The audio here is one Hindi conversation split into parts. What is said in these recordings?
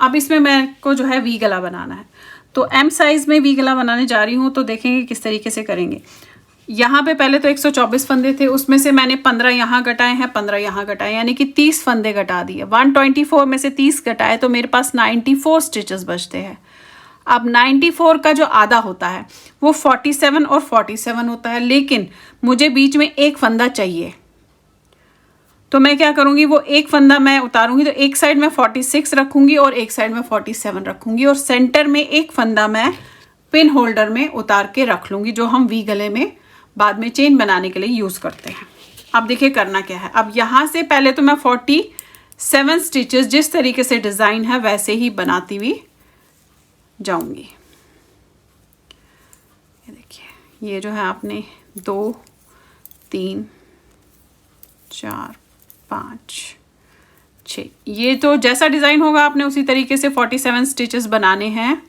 अब इसमें मेरे को जो है वी गला बनाना है, तो एम साइज में वी गला बनाने जा रही हूँ। तो देखेंगे किस तरीके से करेंगे। यहाँ पे पहले तो 124 फंदे थे, उसमें से मैंने 15 यहाँ घटाए हैं, 15 यहाँ घटाए, यानी कि 30 फंदे घटा दिए। 124 में से 30 घटाए तो मेरे पास 94 स्टिचेस बचते हैं। अब 94 का जो आधा होता है वो 47 और 47 होता है, लेकिन मुझे बीच में एक फंदा चाहिए। तो मैं क्या करूँगी, वो एक फंदा मैं उतारूँगी, तो एक साइड में 46 रखूँगी और एक साइड में 47 रखूँगी, और सेंटर में एक फंदा मैं पिन होल्डर में उतार के रख लूँगी, जो हम वी गले में बाद में चेन बनाने के लिए यूज़ करते हैं। अब देखिए करना क्या है। अब यहाँ से पहले तो मैं 47 स्टिचेस जिस तरीके से डिज़ाइन है वैसे ही बनाती हुई जाऊँगी। ये देखिए, ये जो है आपने 2 3 4 5 6, ये तो जैसा डिज़ाइन होगा आपने उसी तरीके से 47 स्टिचेस बनाने हैं।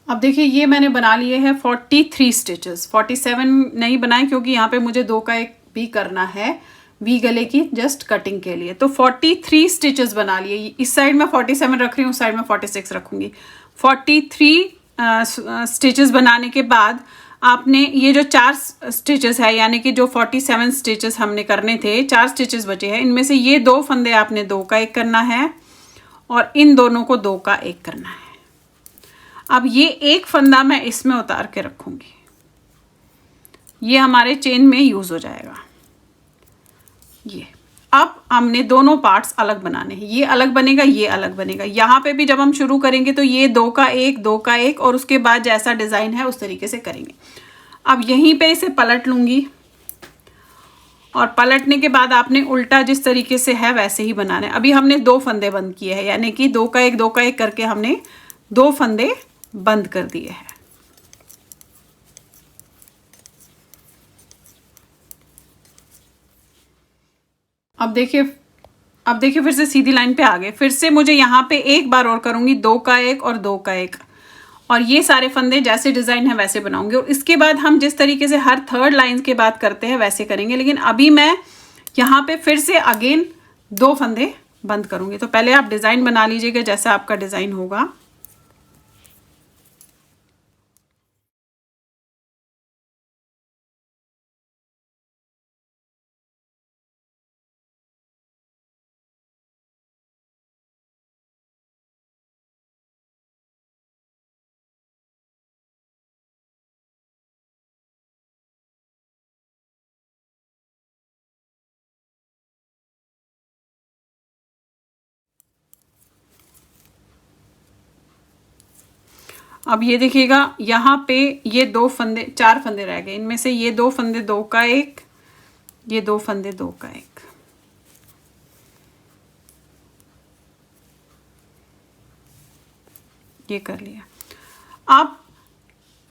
अब देखिए ये मैंने बना लिए हैं 43 स्टिचेस, 47 नहीं बनाए क्योंकि यहाँ पे मुझे 2 का 1 भी करना है वी गले की जस्ट कटिंग के लिए। तो 43 स्टिचेस बना लिए। इस साइड में 47 रख रही हूँ, साइड में 46 रखूँगी। 43 स्टिचेस बनाने के बाद आपने ये जो 4 स्टिचेस है, यानी कि जो 47 स्टिचेस हमने करने थे, 4 स्टिचेस बचे हैं, इनमें से ये 2 फंदे आपने 2 का 1 करना है और इन दोनों को 2 का 1 करना है। अब ये एक फंदा मैं इसमें उतार के रखूंगी, ये हमारे चेन में यूज हो जाएगा। ये अब हमने दोनों पार्ट्स अलग बनाने हैं, ये अलग बनेगा, ये अलग बनेगा। यहाँ पे भी जब हम शुरू करेंगे तो ये 2 का 1 2 का 1 और उसके बाद जैसा डिजाइन है उस तरीके से करेंगे। अब यहीं पे इसे पलट लूंगी और पलटने के बाद आपने उल्टा जिस तरीके से है वैसे ही बनाना है। अभी हमने 2 फंदे बंद किए हैं, यानी कि 2 का 1 2 का 1 करके हमने 2 फंदे बंद कर दिए हैं। अब देखिए फिर से सीधी लाइन पे आ गए। फिर से मुझे यहाँ पे एक बार और करूंगी, 2 का 1 और 2 का 1, और ये सारे फंदे जैसे डिजाइन है वैसे बनाऊंगी। और इसके बाद हम जिस तरीके से हर थर्ड लाइन के बाद करते हैं वैसे करेंगे, लेकिन अभी मैं यहाँ पे फिर से अगेन 2 फंदे बंद करूंगी। तो पहले आप डिजाइन बना लीजिएगा जैसा आपका डिजाइन होगा। अब ये देखिएगा यहाँ पे ये 2 फंदे 4 फंदे रह गए, इनमें से ये 2 फंदे 2 का 1, ये 2 फंदे 2 का 1, ये कर लिया। अब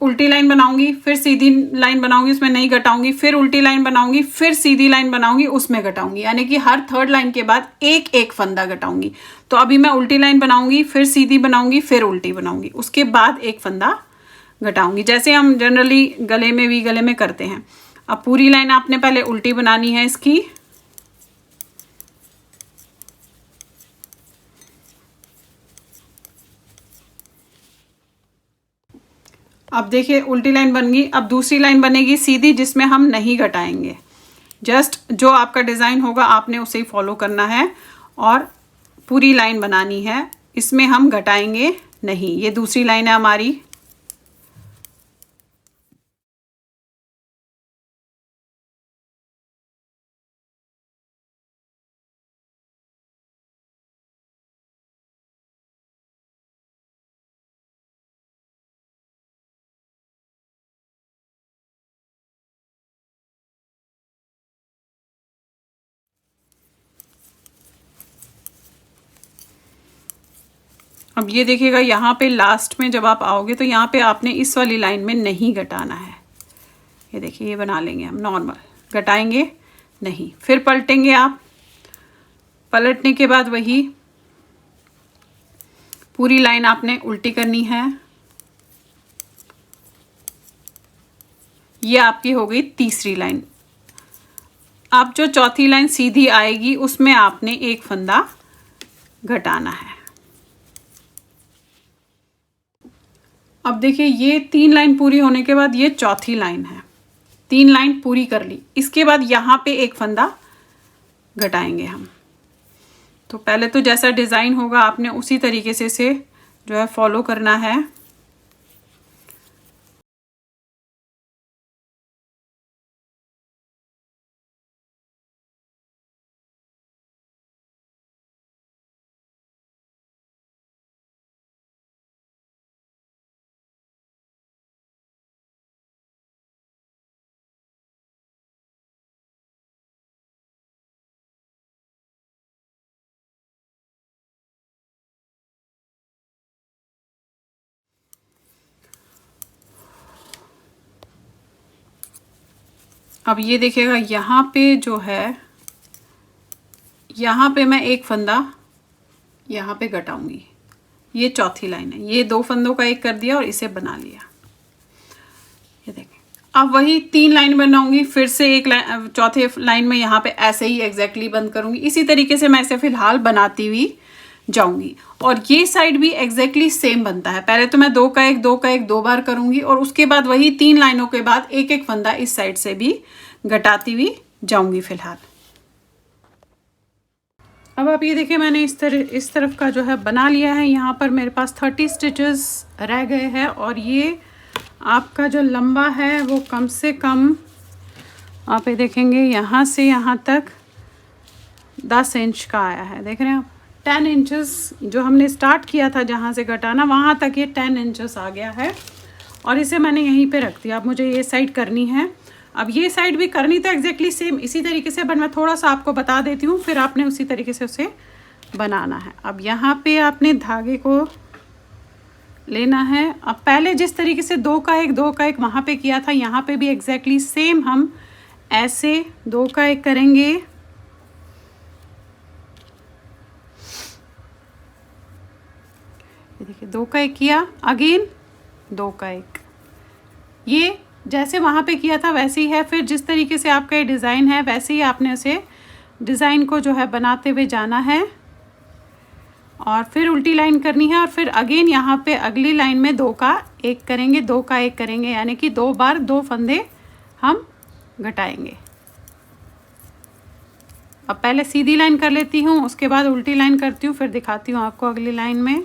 उल्टी लाइन बनाऊंगी, फिर सीधी लाइन बनाऊंगी, उसमें नहीं घटाऊंगी, फिर उल्टी लाइन बनाऊंगी, फिर सीधी लाइन बनाऊंगी, उसमें घटाऊंगी, यानी कि हर थर्ड लाइन के बाद एक एक फंदा घटाऊंगी। तो अभी मैं उल्टी लाइन बनाऊंगी, फिर सीधी बनाऊंगी, फिर उल्टी बनाऊंगी, उसके बाद एक फंदा घटाऊंगी, जैसे हम जनरली गले में वी गले में करते हैं। अब पूरी लाइन आपने पहले उल्टी बनानी है इसकी। अब देखिए उल्टी लाइन बन गई। अब दूसरी लाइन बनेगी सीधी, जिसमें हम नहीं घटाएंगे, जस्ट जो आपका डिज़ाइन होगा आपने उसे ही फॉलो करना है और पूरी लाइन बनानी है, इसमें हम घटाएंगे नहीं। ये दूसरी लाइन है हमारी। अब ये देखिएगा यहाँ पे लास्ट में जब आप आओगे तो यहाँ पे आपने इस वाली लाइन में नहीं घटाना है। ये देखिए, ये बना लेंगे हम नॉर्मल, घटाएंगे नहीं। फिर पलटेंगे आप, पलटने के बाद वही पूरी लाइन आपने उल्टी करनी है। ये आपकी हो गई तीसरी लाइन। अब जो चौथी लाइन सीधी आएगी उसमें आपने एक फंदा घटाना है। अब देखिए, ये 3 लाइन पूरी होने के बाद ये चौथी लाइन है। 3 लाइन पूरी कर ली, इसके बाद यहाँ पे एक फंदा घटाएंगे हम। तो पहले तो जैसा डिज़ाइन होगा आपने उसी तरीके से जो है फॉलो करना है। अब ये देखिएगा, यहाँ पे जो है, यहाँ पे मैं एक फंदा यहाँ पे घटाऊंगी। ये चौथी लाइन है, ये 2 फंदों का एक कर दिया और इसे बना लिया। ये देखें, अब वही 3 लाइन बनाऊंगी, फिर से एक लाइन, चौथे लाइन में यहाँ पे ऐसे ही एग्जैक्टली बंद करूंगी। इसी तरीके से मैं इसे फिलहाल बनाती हुई जाऊंगी। और ये साइड भी एग्जैक्टली सेम बनता है। पहले तो मैं 2 का 1 2 का 1 2 बार करूंगी और उसके बाद वही 3 लाइनों के बाद एक एक फंदा इस साइड से भी घटाती हुई जाऊंगी फिलहाल। अब आप ये देखिए, मैंने इस तरफ का जो है बना लिया है। यहाँ पर मेरे पास 30 स्टिचेस रह गए हैं और ये आपका जो लंबा है वो कम से कम आप ये देखेंगे यहाँ से यहाँ तक 10 इंच का आया है। देख रहे हैं आप, 10 इंचेस जो हमने स्टार्ट किया था जहाँ से घटाना, वहाँ तक ये 10 इंचेस आ गया है। और इसे मैंने यहीं पे रख दिया। अब मुझे ये साइड करनी है। अब ये साइड भी करनी तो एग्जैक्टली सेम इसी तरीके से, बट मैं थोड़ा सा आपको बता देती हूँ, फिर आपने उसी तरीके से उसे बनाना है। अब यहाँ पे आपने धागे को लेना है। अब पहले जिस तरीके से 2 का 1 2 का 1 वहाँ पे किया था, यहाँ पे भी एग्जैक्टली सेम हम ऐसे 2 का 1 करेंगे। ये देखिए, 2 का 1 किया, अगेन 2 का 1। ये जैसे वहाँ पे किया था वैसे ही है। फिर जिस तरीके से आपका ये डिज़ाइन है वैसे ही आपने उसे डिज़ाइन को जो है बनाते हुए जाना है और फिर उल्टी लाइन करनी है। और फिर अगेन यहाँ पे अगली लाइन में 2 का 1 करेंगे, 2 का 1 करेंगे, यानी कि 2 बार 2 फंदे हम घटाएंगे। अब पहले सीधी लाइन कर लेती हूँ, उसके बाद उल्टी लाइन करती हूँ, फिर दिखाती हूँ आपको अगली लाइन में।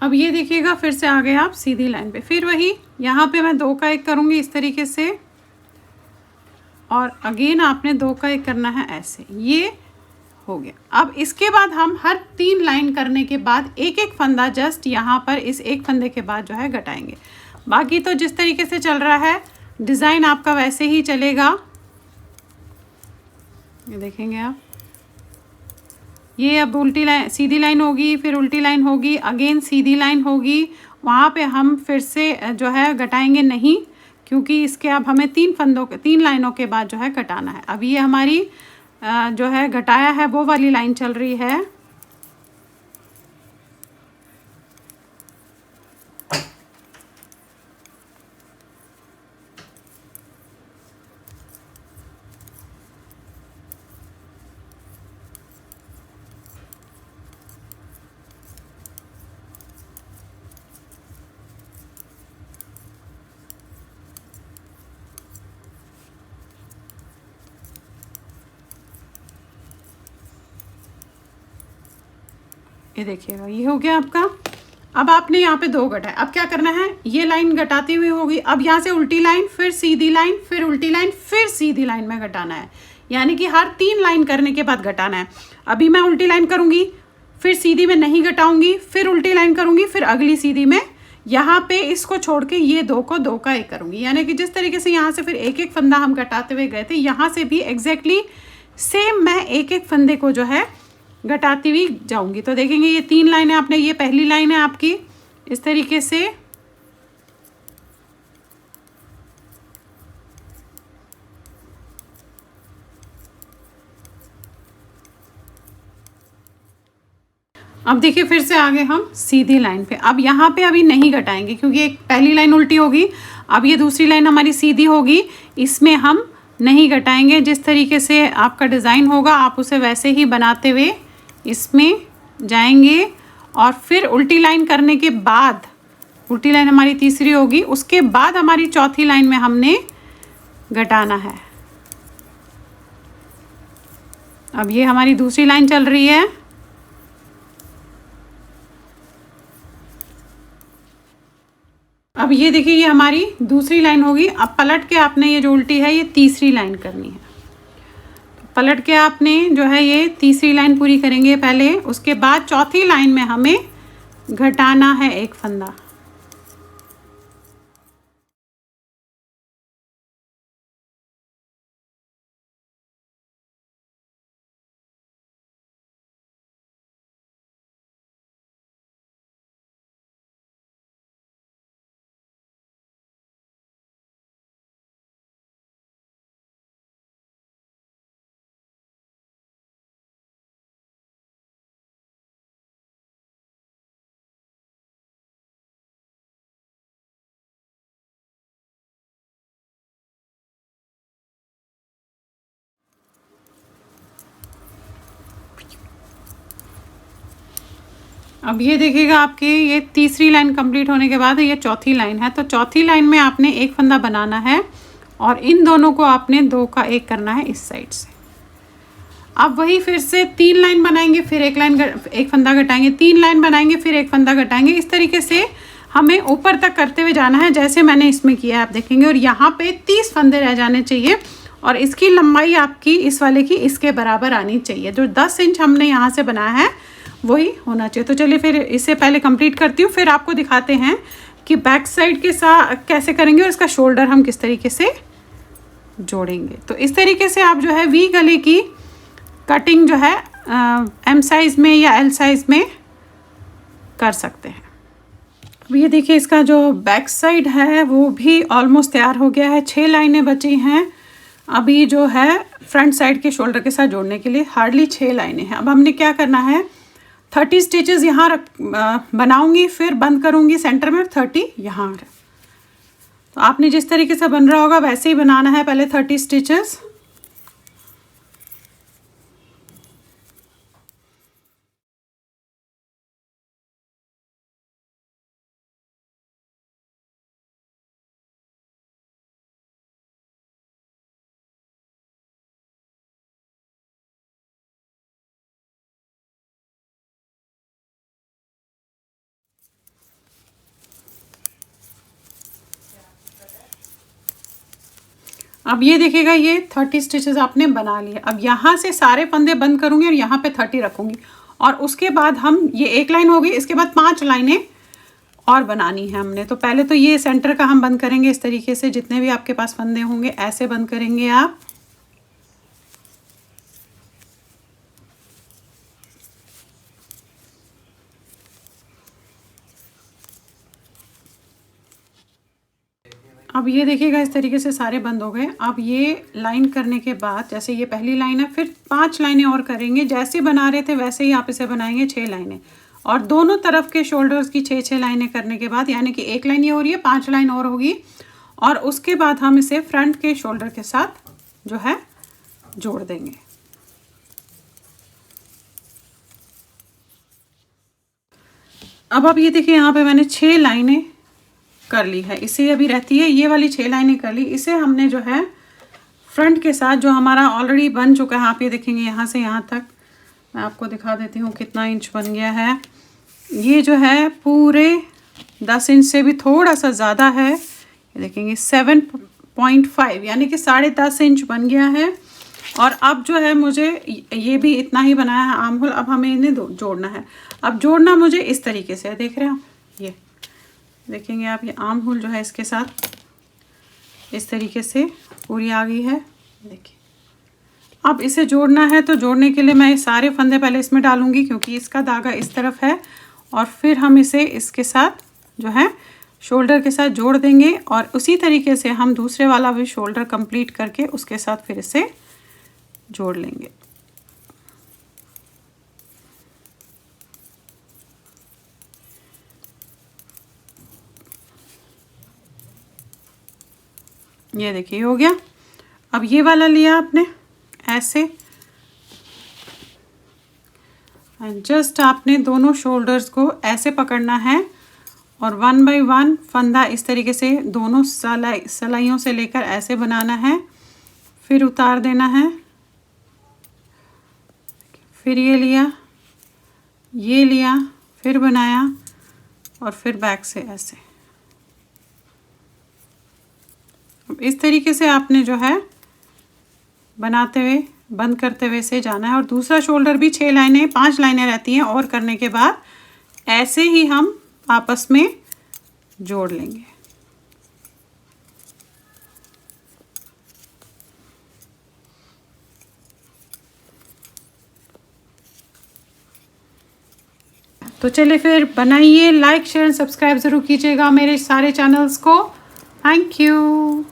अब ये देखिएगा, फिर से आ गए आप सीधी लाइन पे। फिर वही यहाँ पे मैं 2 का 1 करूँगी इस तरीके से और अगेन आपने 2 का 1 करना है ऐसे। ये हो गया। अब इसके बाद हम हर 3 लाइन करने के बाद एक एक फंदा जस्ट यहाँ पर इस एक फंदे के बाद जो है घटाएंगे। बाकी तो जिस तरीके से चल रहा है डिज़ाइन आपका वैसे ही चलेगा। ये देखेंगे आप, ये अब उल्टी लाइन सीधी लाइन होगी, फिर उल्टी लाइन होगी, अगेन सीधी लाइन होगी। वहाँ पे हम फिर से जो है घटाएंगे नहीं, क्योंकि इसके अब हमें 3 लाइनों के बाद जो है घटाना है। अब ये हमारी जो है घटाया है वो वाली लाइन चल रही है। ये देखिएगा, ये हो गया आपका। अब आपने यहाँ पे 2 घटाए। अब क्या करना है, ये लाइन घटाती हुई होगी। अब यहाँ से उल्टी लाइन, फिर सीधी लाइन, फिर उल्टी लाइन, फिर सीधी लाइन में घटाना है, यानी कि हर 3 लाइन करने के बाद घटाना है। अभी मैं उल्टी लाइन करूँगी, फिर सीधी में नहीं घटाऊँगी, फिर उल्टी लाइन करूँगी, फिर अगली सीधी में यहाँ पे इसको छोड़ के ये 2 को 2 का 1 करूँगी, यानी कि जिस तरीके से यहाँ से फिर एक एक फंदा हम घटाते हुए गए थे, यहाँ से भी एग्जैक्टली सेम मैं एक एक फंदे को जो है घटाती हुई जाऊँगी। तो देखेंगे ये 3 लाइनें आपने, ये पहली लाइन है आपकी इस तरीके से, अब देखिए फिर से आगे हम सीधी लाइन पे। अब यहाँ पे अभी नहीं घटाएंगे क्योंकि एक पहली लाइन उल्टी होगी, अब ये दूसरी लाइन हमारी सीधी होगी, इसमें हम नहीं घटाएंगे। जिस तरीके से आपका डिज़ाइन होगा आप उसे वैसे ही बनाते हुए इसमें जाएंगे और फिर उल्टी लाइन करने के बाद, उल्टी लाइन हमारी तीसरी होगी, उसके बाद हमारी चौथी लाइन में हमने घटाना है। अब ये हमारी दूसरी लाइन चल रही है, अब ये देखिए ये हमारी दूसरी लाइन होगी। अब पलट के आपने ये जो उल्टी है ये तीसरी लाइन करनी है, तो पलट के आपने जो है ये तीसरी लाइन पूरी करेंगे पहले, उसके बाद चौथी लाइन में हमें घटाना है एक फंदा। अब ये देखिएगा आपके ये तीसरी लाइन कंप्लीट होने के बाद ये चौथी लाइन है, तो चौथी लाइन में आपने एक फंदा बनाना है और इन दोनों को आपने 2 का 1 करना है इस साइड से। अब वही फिर से 3 लाइन बनाएंगे, फिर एक फंदा घटाएंगे, 3 लाइन बनाएंगे, फिर एक फंदा घटाएंगे। इस तरीके से हमें ऊपर तक करते हुए जाना है जैसे मैंने इसमें किया है, आप देखेंगे। और यहाँ पे 30 फंदे रह जाने चाहिए और इसकी लंबाई आपकी इस वाले की इसके बराबर आनी चाहिए। जो 10 इंच हमने यहाँ से बनाया है वही होना चाहिए। तो चलिए फिर इससे पहले कंप्लीट करती हूँ, फिर आपको दिखाते हैं कि बैक साइड के साथ कैसे करेंगे और इसका शोल्डर हम किस तरीके से जोड़ेंगे। तो इस तरीके से आप जो है वी गले की कटिंग जो है एम साइज़ में या एल साइज़ में कर सकते हैं। अब ये देखिए इसका जो बैक साइड है वो भी ऑलमोस्ट तैयार हो गया है, 6 लाइनें बची हैं अभी जो है फ्रंट साइड के शोल्डर के साथ जोड़ने के लिए, हार्डली 6 लाइनें हैं। अब हमने क्या करना है, 30 स्टिचेस यहाँ बनाऊंगी, फिर बंद करूंगी सेंटर में, 30 यहाँ। तो आपने जिस तरीके से बन रहा होगा वैसे ही बनाना है पहले 30 स्टिचेस। अब ये देखिएगा ये 30 स्टिचेस आपने बना लिए। अब यहाँ से सारे फंदे बंद करूँगी और यहाँ पे 30 रखूँगी और उसके बाद हम ये एक लाइन होगी, इसके बाद 5 लाइनें और बनानी है हमने। तो पहले तो ये सेंटर का हम बंद करेंगे इस तरीके से, जितने भी आपके पास फंदे होंगे ऐसे बंद करेंगे आप। अब ये देखिएगा इस तरीके से सारे बंद हो गए। अब ये लाइन करने के बाद, जैसे ये पहली लाइन है, फिर 5 लाइनें और करेंगे, जैसे बना रहे थे वैसे ही आप इसे बनाएंगे 6 लाइनें। और दोनों तरफ के शोल्डर्स की 6-6 लाइनें करने के बाद, यानी कि 1 लाइन ये हो रही है, 5 लाइन और होगी और उसके बाद हम इसे फ्रंट के शोल्डर के साथ जो है जोड़ देंगे। अब ये देखिए यहाँ पे मैंने 6 लाइनें कर ली है, इसे अभी रहती है ये वाली 6 लाइनें कर ली। इसे हमने जो है फ्रंट के साथ जो हमारा ऑलरेडी बन चुका है, आप ये देखेंगे यहाँ से यहाँ तक, मैं आपको दिखा देती हूँ कितना इंच बन गया है। ये जो है पूरे 10 इंच से भी थोड़ा सा ज़्यादा है, ये देखेंगे 7.5 यानी कि 10.5 इंच बन गया है। और अब जो है मुझे ये भी इतना ही बनाया है आर्म होल, अब हमें इन्हें जोड़ना है। अब जोड़ना मुझे इस तरीके से, देख रहे हो ये देखेंगे आप, ये आर्म होल जो है इसके साथ इस तरीके से पूरी आ गई है। देखिए अब इसे जोड़ना है, तो जोड़ने के लिए मैं ये सारे फंदे पहले इसमें डालूंगी क्योंकि इसका धागा इस तरफ है, और फिर हम इसे इसके साथ जो है शोल्डर के साथ जोड़ देंगे, और उसी तरीके से हम दूसरे वाला भी शोल्डर कंप्लीट करके उसके साथ फिर इसे जोड़ लेंगे। ये देखिए हो गया। अब ये वाला लिया आपने ऐसे, एंड जस्ट आपने दोनों शोल्डर्स को ऐसे पकड़ना है और 1 बाय 1 फंदा इस तरीके से दोनों सलाइयों से लेकर ऐसे बनाना है, फिर उतार देना है, फिर ये लिया, ये लिया, फिर बनाया और फिर बैक से ऐसे। अब इस तरीके से आपने जो है बनाते हुए बंद करते हुए से जाना है, और दूसरा शोल्डर भी 5 लाइनें रहती हैं, और करने के बाद ऐसे ही हम आपस में जोड़ लेंगे। तो चलिए फिर बनाइए, लाइक शेयर सब्सक्राइब ज़रूर कीजिएगा मेरे सारे चैनल्स को। Thank you.